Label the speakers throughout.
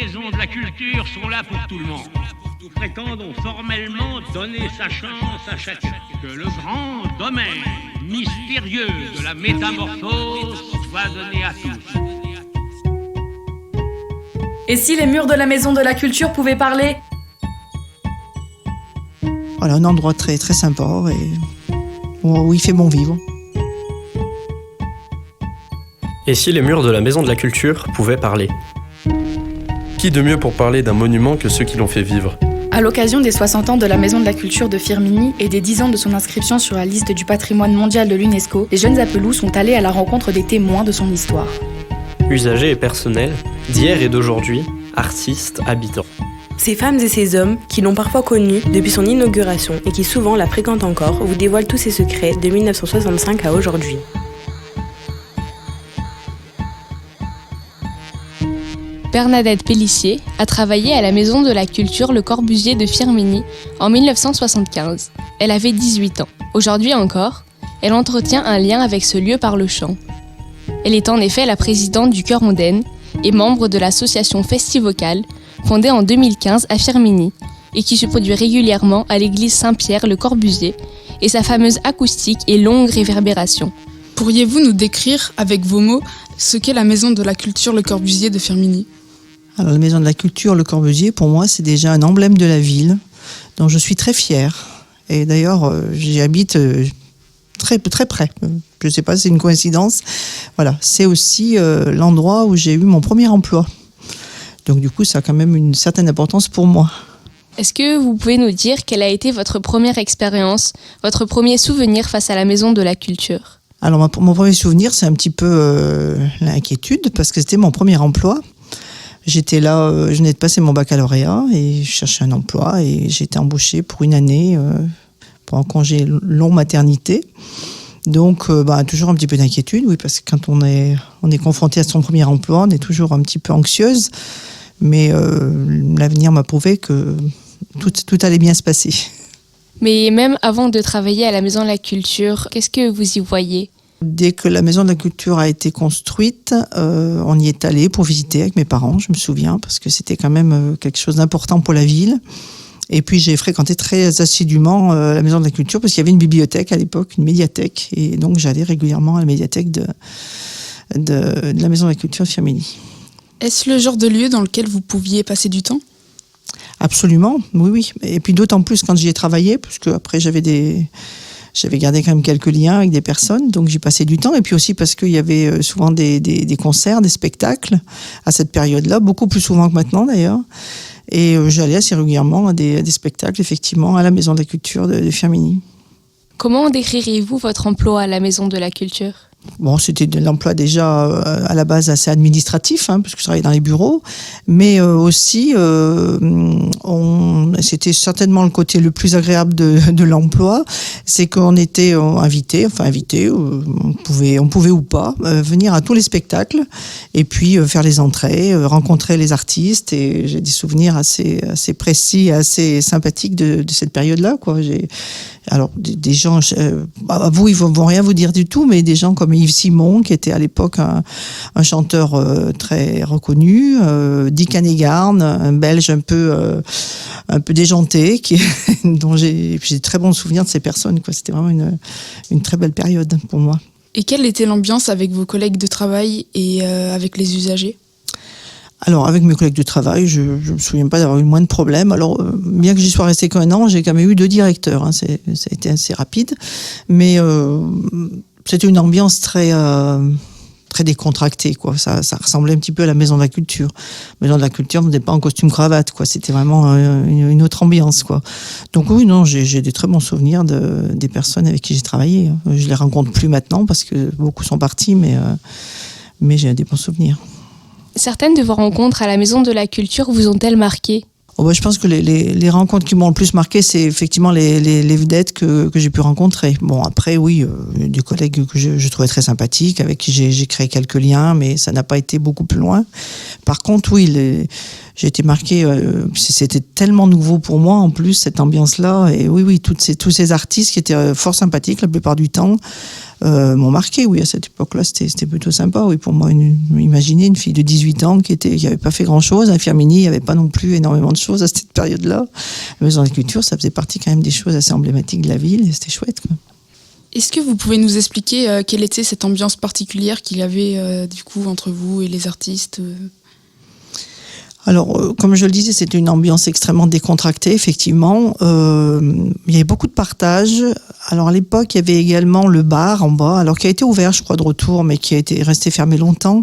Speaker 1: maisons de la culture sont là pour tout le monde. Nous prétendons formellement donner sa chance à chacun. Que le grand domaine mystérieux de la métamorphose soit donné à tous.
Speaker 2: Et si les murs de la maison de la culture pouvaient parler ?
Speaker 3: Voilà, un endroit très, très sympa et où il fait bon vivre.
Speaker 4: Et si les murs de la Maison de la Culture pouvaient parler ? Qui de mieux pour parler d'un monument que ceux qui l'ont fait vivre ?
Speaker 2: À l'occasion des 60 ans de la Maison de la Culture de Firminy et des 10 ans de son inscription sur la liste du patrimoine mondial de l'UNESCO, les jeunes Appelous sont allés à la rencontre des témoins de son histoire.
Speaker 4: Usagers et personnels, d'hier et d'aujourd'hui, artistes, habitants.
Speaker 5: Ces femmes et ces hommes, qui l'ont parfois connue depuis son inauguration et qui souvent la fréquentent encore, vous dévoilent tous ses secrets de 1965 à aujourd'hui.
Speaker 6: Bernadette Pellissier a travaillé à la Maison de la Culture Le Corbusier de Firminy en 1975. Elle avait 18 ans. Aujourd'hui encore, elle entretient un lien avec ce lieu par le chant. Elle est en effet la présidente du chœur mondaine et membre de l'association Festivocale, fondée en 2015 à Firminy et qui se produit régulièrement à l'église Saint-Pierre Le Corbusier et sa fameuse acoustique et longue réverbération.
Speaker 7: Pourriez-vous nous décrire avec vos mots ce qu'est la Maison de la Culture Le Corbusier de Firminy ?
Speaker 3: Alors, la Maison de la Culture Le Corbusier, pour moi, c'est déjà un emblème de la ville dont je suis très fière. Et d'ailleurs, j'y habite très, très près. Je ne sais pas si c'est une coïncidence. Voilà, c'est aussi l'endroit où j'ai eu mon premier emploi. Donc du coup, ça a quand même une certaine importance pour moi.
Speaker 6: Est-ce que vous pouvez nous dire quelle a été votre première expérience, votre premier souvenir face à la Maison de la Culture ?
Speaker 3: Alors mon premier souvenir, c'est un petit peu l'inquiétude parce que c'était mon premier emploi. J'étais là, je venais de passer mon baccalauréat et je cherchais un emploi et j'ai été embauchée pour une année pour un congé long maternité. Donc, toujours un petit peu d'inquiétude, oui, parce que quand on est confronté à son premier emploi, on est toujours un petit peu anxieuse. Mais l'avenir m'a prouvé que tout allait bien se passer.
Speaker 6: Mais même avant de travailler à la Maison de la Culture, qu'est-ce que vous y voyez ?
Speaker 3: Dès que la Maison de la Culture a été construite, on y est allé pour visiter avec mes parents, je me souviens, parce que c'était quand même quelque chose d'important pour la ville. Et puis j'ai fréquenté très assidûment la Maison de la Culture parce qu'il y avait une bibliothèque à l'époque, une médiathèque. Et donc j'allais régulièrement à la médiathèque de la Maison de la Culture de Firminy.
Speaker 7: Est-ce le genre de lieu dans lequel vous pouviez passer du temps ?
Speaker 3: Absolument, oui. Et puis d'autant plus quand j'y ai travaillé, parce que après j'avais gardé quand même quelques liens avec des personnes, donc j'y passais du temps. Et puis aussi parce qu'il y avait souvent des concerts, des spectacles à cette période-là, beaucoup plus souvent que maintenant d'ailleurs. Et j'allais assez régulièrement à des spectacles, effectivement, à la Maison de la Culture de Firminy.
Speaker 6: Comment décririez-vous votre emploi à la Maison de la Culture ?
Speaker 3: Bon, c'était de l'emploi déjà à la base assez administratif, parce que je travaillais dans les bureaux, mais aussi c'était certainement le côté le plus agréable de l'emploi, c'est qu'on était invités, on pouvait ou pas venir à tous les spectacles et puis faire les entrées, rencontrer les artistes, et j'ai des souvenirs assez précis, assez sympathiques de cette période-là, quoi. Alors, des gens, vous, ils vont rien vous dire du tout, mais des gens comme Yves Simon, qui était à l'époque un chanteur très reconnu, Dick Hannigarn, un Belge un peu déjanté, dont j'ai de très bons souvenirs de ces personnes, quoi. C'était vraiment une très belle période pour moi.
Speaker 7: Et quelle était l'ambiance avec vos collègues de travail et avec les usagers ?
Speaker 3: Alors, avec mes collègues de travail, je ne me souviens pas d'avoir eu le moins de problèmes. Alors, bien que j'y sois restée qu'un an, j'ai quand même eu 2 directeurs. Ça a été assez rapide. Mais c'était une ambiance très décontractée, quoi. Ça ressemblait un petit peu à la Maison de la Culture. La Maison de la Culture, on n'était pas en costume-cravate, quoi. C'était vraiment une autre ambiance, quoi. Donc oui, non, j'ai des très bons souvenirs des personnes avec qui j'ai travaillé. Je les rencontre plus maintenant parce que beaucoup sont partis, mais j'ai des bons souvenirs.
Speaker 6: Certaines de vos rencontres à la Maison de la Culture vous ont-elles marqué ?
Speaker 3: Je pense que les rencontres qui m'ont le plus marqué, c'est effectivement les vedettes que j'ai pu rencontrer. Bon, après, oui, des collègues que je trouvais très sympathiques, avec qui j'ai créé quelques liens, mais ça n'a pas été beaucoup plus loin. Par contre, oui, j'ai été marquée, c'était tellement nouveau pour moi, en plus, cette ambiance-là. Et oui, tous ces artistes qui étaient fort sympathiques la plupart du temps, m'ont marqué. Oui, à cette époque-là, c'était plutôt sympa. Oui, pour moi, imaginez une fille de 18 ans qui n'avait pas fait grand-chose. À Firminy, il n'y avait pas non plus énormément de choses à cette période-là. La Maison de la Culture, ça faisait partie quand même des choses assez emblématiques de la ville et c'était chouette, quoi.
Speaker 7: Est-ce que vous pouvez nous expliquer quelle était cette ambiance particulière qu'il y avait du coup entre vous et les artistes
Speaker 3: Alors, comme je le disais, c'était une ambiance extrêmement décontractée, effectivement. Il y avait beaucoup de partage. Alors, à l'époque, il y avait également le bar en bas, alors qui a été ouvert, je crois, de retour, mais qui a été resté fermé longtemps.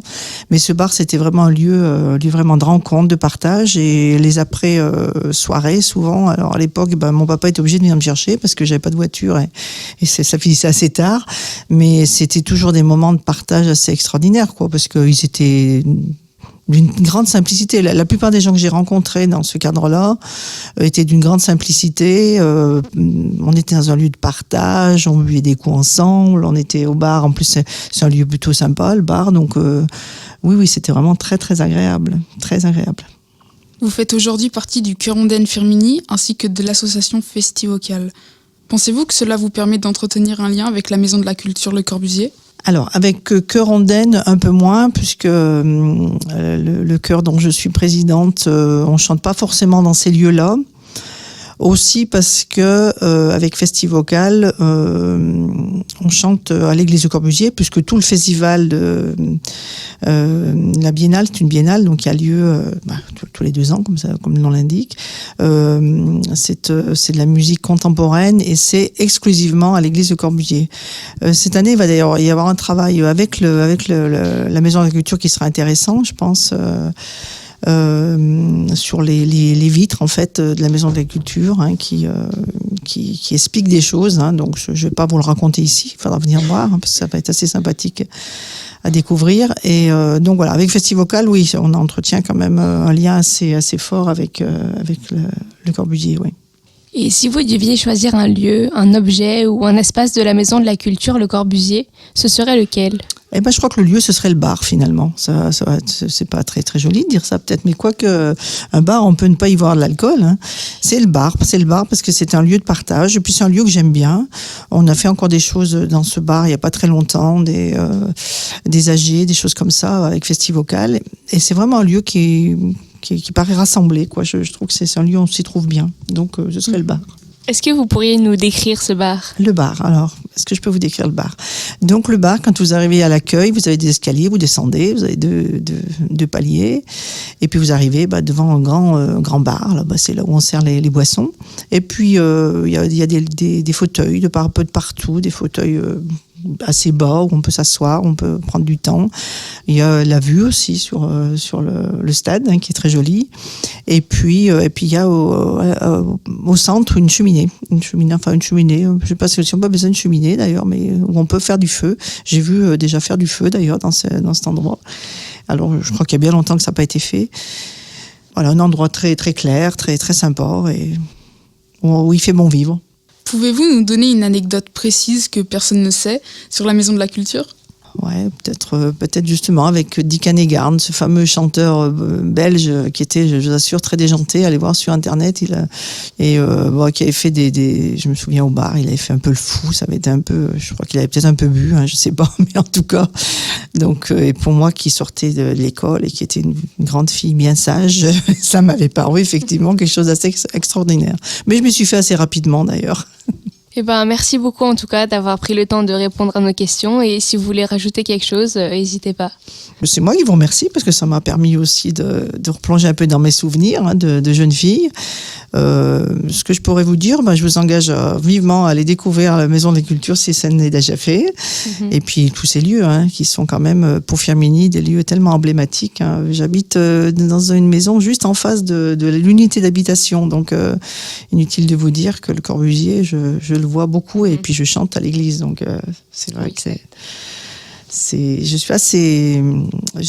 Speaker 3: Mais ce bar, c'était vraiment un lieu vraiment de rencontre, de partage. Et les après-soirées, souvent, alors à l'époque, mon papa était obligé de venir me chercher parce que j'avais pas de voiture et ça finissait assez tard. Mais c'était toujours des moments de partage assez extraordinaires, quoi, parce qu'ils étaient d'une grande simplicité. La plupart des gens que j'ai rencontrés dans ce cadre-là étaient d'une grande simplicité. On était dans un lieu de partage, on buvait des coups ensemble, on était au bar. En plus, c'est un lieu plutôt sympa, le bar. Donc, oui, c'était vraiment très, très agréable. Très agréable.
Speaker 7: Vous faites aujourd'hui partie du Chœur Ondaine Firminy ainsi que de l'association Festivocal. Pensez-vous que cela vous permet d'entretenir un lien avec la Maison de la Culture Le Corbusier ?
Speaker 3: Alors, avec Chœur Ondaine, un peu moins, puisque le chœur dont je suis présidente, on chante pas forcément dans ces lieux-là. Aussi parce que avec Festivocal, on chante à l'église de Corbusier, puisque tout le festival de la biennale, c'est une biennale, donc il y a lieu tous les 2 ans, comme le nom l'indique. C'est de la musique contemporaine et c'est exclusivement à l'église de Corbusier. Cette année, il va d'ailleurs y avoir un travail avec la Maison de la Culture qui sera intéressant, je pense. Sur les vitres en fait de la Maison de la Culture, hein, qui expliquent des choses, hein, donc je vais pas vous le raconter ici, il faudra venir voir, hein, parce que ça va être assez sympathique à découvrir. Et donc voilà, avec Festivocal, oui, on entretient quand même un lien assez fort avec le Corbusier, oui.
Speaker 6: Et si vous deviez choisir un lieu, un objet ou un espace de la Maison de la Culture Le Corbusier, ce serait lequel ?
Speaker 3: Eh ben, je crois que le lieu, ce serait le bar, finalement. Ça c'est pas très, très joli de dire ça, peut-être, mais quoique, un bar, on peut ne pas y voir de l'alcool, hein. C'est le bar parce que c'est un lieu de partage, et puis c'est un lieu que j'aime bien. On a fait encore des choses dans ce bar il y a pas très longtemps, des AG, des choses comme ça, avec Festivocal. Et c'est vraiment un lieu qui paraît rassemblé, quoi. Je trouve que c'est un lieu où on s'y trouve bien. Donc, ce serait le bar.
Speaker 6: Est-ce que vous pourriez nous décrire ce bar ?
Speaker 3: Le bar, alors, est-ce que je peux vous décrire le bar ? Donc le bar, quand vous arrivez à l'accueil, vous avez des escaliers, vous descendez, vous avez deux paliers, et puis vous arrivez devant un grand bar, là, c'est là où on sert les boissons. Et puis il y a des fauteuils de peu de partout, des fauteuils assez bas où on peut s'asseoir, on peut prendre du temps. Il y a la vue aussi sur le stade, hein, qui est très jolie. Et puis il y a au centre une cheminée. Je sais pas si on n'a pas besoin de cheminée d'ailleurs, mais où on peut faire du feu. J'ai vu déjà faire du feu d'ailleurs dans cet endroit. Alors je crois qu'il y a bien longtemps que ça n'a pas été fait. Voilà, un endroit très très clair, très très sympa et où il fait bon vivre.
Speaker 7: Pouvez-vous nous donner une anecdote précise que personne ne sait sur la Maison de la Culture ?
Speaker 3: Ouais, peut-être justement avec Dick Hannegarn, ce fameux chanteur belge qui était, je vous assure, très déjanté. Allez voir sur Internet, qui avait fait je me souviens au bar, il avait fait un peu le fou, ça avait été un peu, je crois qu'il avait peut-être un peu bu, hein, je sais pas, mais en tout cas. Donc, et pour moi qui sortais de l'école et qui était une grande fille bien sage, ça m'avait paru effectivement quelque chose d'assez extraordinaire. Mais je me suis fait assez rapidement d'ailleurs.
Speaker 6: Eh ben, merci beaucoup en tout cas d'avoir pris le temps de répondre à nos questions et si vous voulez rajouter quelque chose, n'hésitez pas.
Speaker 3: C'est moi qui vous remercie parce que ça m'a permis aussi de replonger un peu dans mes souvenirs, hein, de jeune fille. Ce que je pourrais vous dire, je vous engage vivement à aller découvrir la Maison de la Culture si ça n'est déjà fait. Et puis tous ces lieux, hein, qui sont quand même pour Firminy des lieux tellement emblématiques, hein. J'habite dans une maison juste en face de l'unité d'habitation, donc inutile de vous dire que le Corbusier, je le vois beaucoup et puis je chante à l'église, donc c'est vrai que je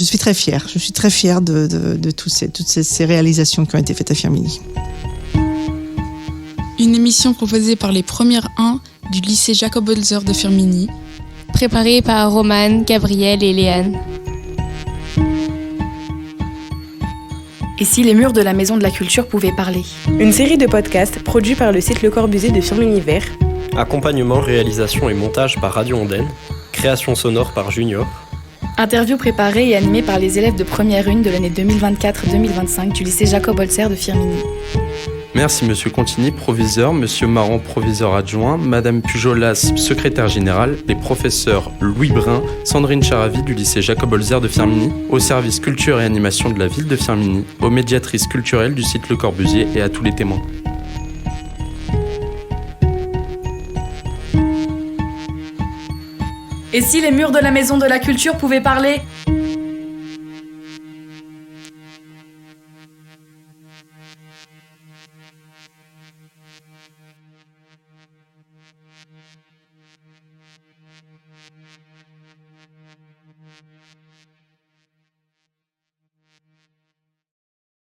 Speaker 3: suis très fière. Je suis très fière de toutes ces réalisations qui ont été faites à Firminy.
Speaker 7: Une émission proposée par les premières 1 du lycée Jacob Holzer de Firminy.
Speaker 6: Préparée par Romane, Gabriel et Léane.
Speaker 2: Et si les murs de la Maison de la Culture pouvaient parler ?
Speaker 5: Une série de podcasts produits par le site Le Corbusier de Firminy Vert.
Speaker 4: Accompagnement, réalisation et montage par Radio Ondaine. Création sonore par Junior.
Speaker 2: Interview préparée et animée par les élèves de première une de l'année 2024-2025 du lycée Jacob Holzer de Firminy.
Speaker 4: Merci Monsieur Contini, proviseur, Monsieur Marron, proviseur adjoint, Madame Pujolas, secrétaire générale, les professeurs Louis Brun, Sandrine Charavi du lycée Jacob Holzer de Firminy, au service culture et animation de la ville de Firminy, aux médiatrices culturelles du site Le Corbusier et à tous les témoins.
Speaker 2: Et si les murs de la Maison de la Culture pouvaient parler ?